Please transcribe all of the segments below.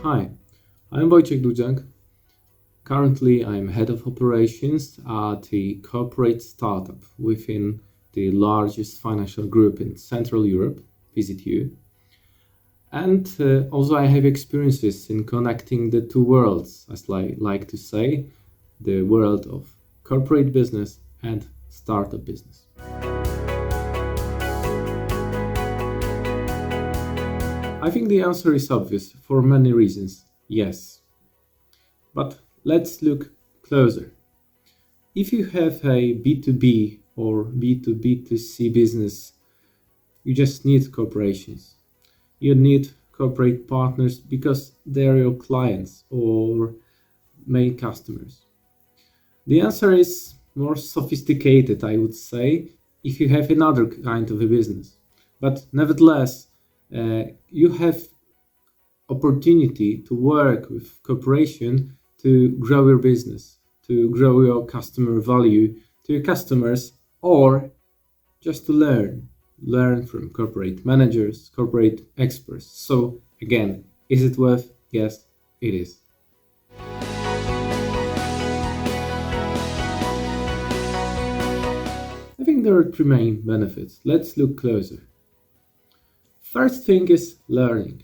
Hi, I'm Wojciech Dudziak. Currently, I'm head of operations at a corporate startup within the largest financial group in Central Europe, VZU. And also, I have experiences in connecting the two worlds, as I like to say, the world of corporate business and startup business. I think the answer is obvious for many reasons. Yes. But let's look closer. If you have a B2B or B2B2C business, you just need corporations. You need corporate partners because they're your clients or main customers. The answer is more sophisticated, I would say, if you have another kind of a business. But nevertheless, you have opportunity to work with corporation to grow your business, to grow your customer value to your customers, or just to learn from corporate managers, corporate experts. So again, is it worth? Yes, it is. I think there are three main benefits. Let's look closer. First thing is learning.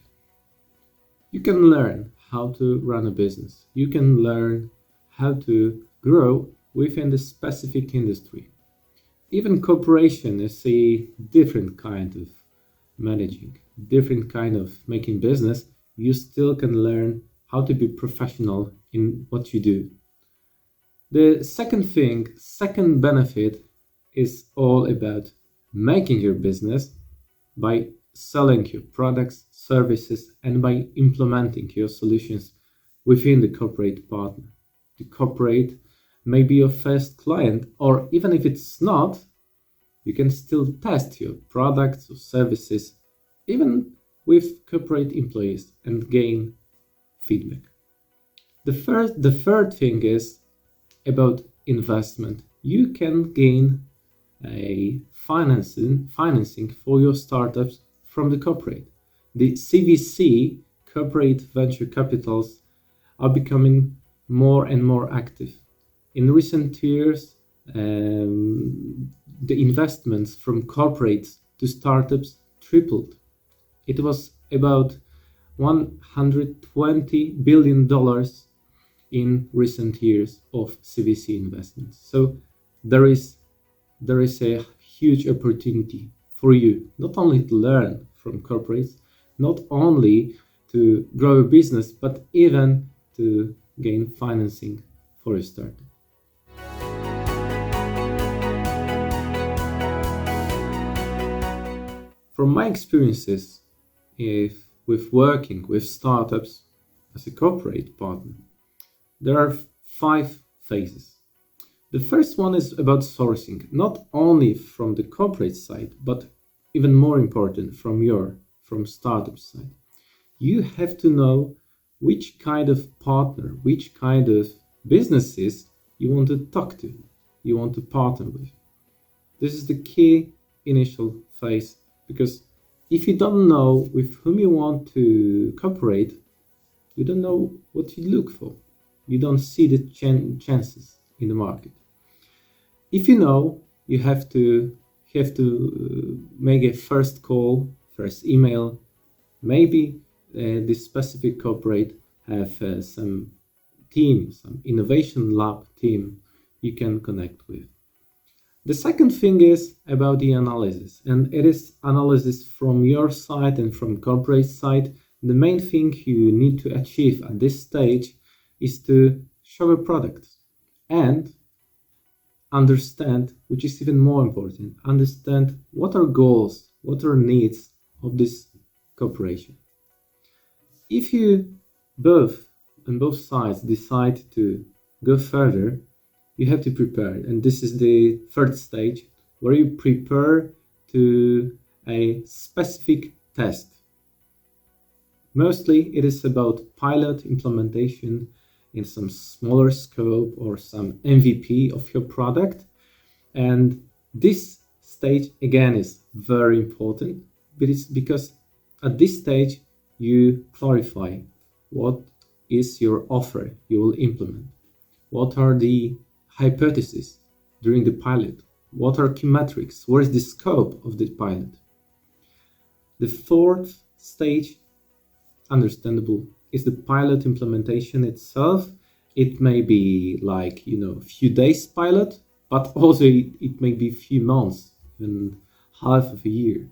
You can learn how to run a business. You can learn how to grow within the specific industry. Even corporation is a different kind of managing, different kind of making business. You still can learn how to be professional in what you do. The second benefit is all about making your business by selling your products, services, and by implementing your solutions within the corporate partner. The corporate may be your first client, or even if it's not, you can still test your products or services, even with corporate employees, and gain feedback. The third thing is about investment. You can gain a financing for your startups from the corporate. The CVC, corporate venture capitals, are becoming more and more active. In recent years, the investments from corporates to startups tripled. It was about $120 billion in recent years of CVC investments. So there is a huge opportunity for you, not only to learn from corporates, not only to grow a business, but even to gain financing for a startup. From my experiences with working with startups as a corporate partner, there are 5 phases. The first one is about sourcing, not only from the corporate side, but even more important from startup side. You have to know which kind of partner, which kind of businesses you want to talk to, you want to partner with. This is the key initial phase, because if you don't know with whom you want to cooperate, you don't know what you look for. You don't see the chances in the market. If you know, you have to make a first call, first email. Maybe this specific corporate have some team, some innovation lab team you can connect with. The second thing is about the analysis, and it is analysis from your side and from corporate side. The main thing you need to achieve at this stage is to show a product and understand, which is even more important, understand what are goals, what are needs of this corporation. If you on both sides decide to go further, you have to prepare. And this is the third stage, where you prepare to a specific test. Mostly it is about pilot implementation in some smaller scope or some MVP of your product. And this stage again is very important, but it's because at this stage you clarify What is your offer you will implement? What are the hypotheses during the pilot? What are key metrics? What is the scope of the pilot? The fourth stage, understandable, is the pilot implementation itself. It may be like, a few days pilot, but also it may be a few months, even half of a year.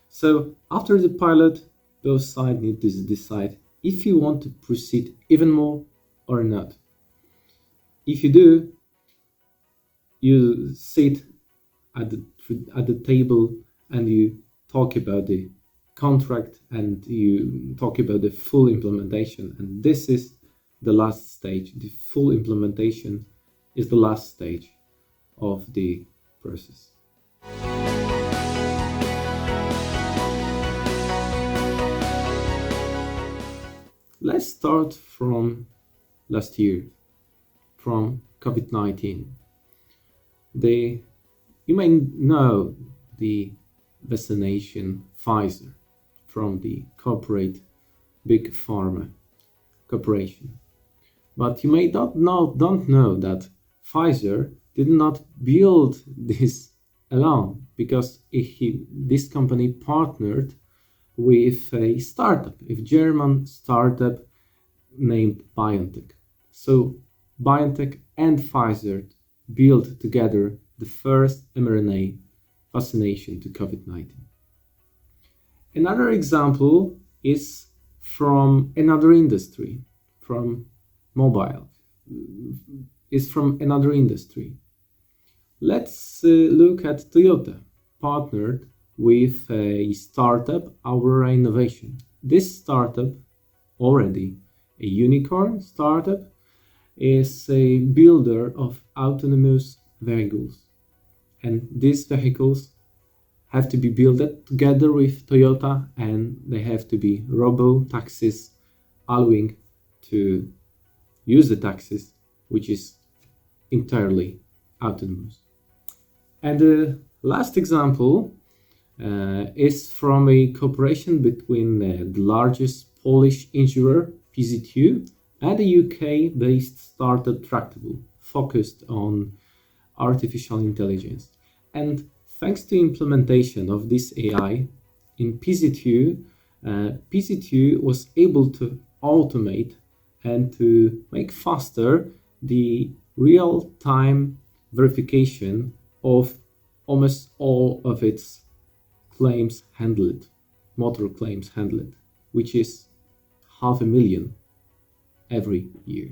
So after the pilot, both sides need to decide if you want to proceed even more or not. If you do, you sit at the table and you talk about the contract and you talk about the full implementation. And this is the last stage. The full implementation is the last stage of the process. Let's start from last year, from COVID-19. You may know the vaccination Pfizer from the corporate big pharma corporation. But you may don't know that Pfizer did not build this alone, because this company partnered with a German startup named BioNTech. So BioNTech and Pfizer built together the first mRNA vaccination to COVID-19. Another example is from another industry, from mobile, is from another industry. Let's look at Toyota, partnered with a startup, Aurora Innovation. This startup, already a unicorn startup, is a builder of autonomous vehicles. And these vehicles have to be built together with Toyota, and they have to be robo-taxis, allowing to use the taxis, which is entirely autonomous. And the last example is from a cooperation between the largest Polish insurer, PZU, and a UK-based startup Tractable, focused on artificial intelligence. And thanks to implementation of this AI in PZU, PZU was able to automate and to make faster the real-time verification of almost all of its claims handled, motor claims handled, which is 500,000 every year.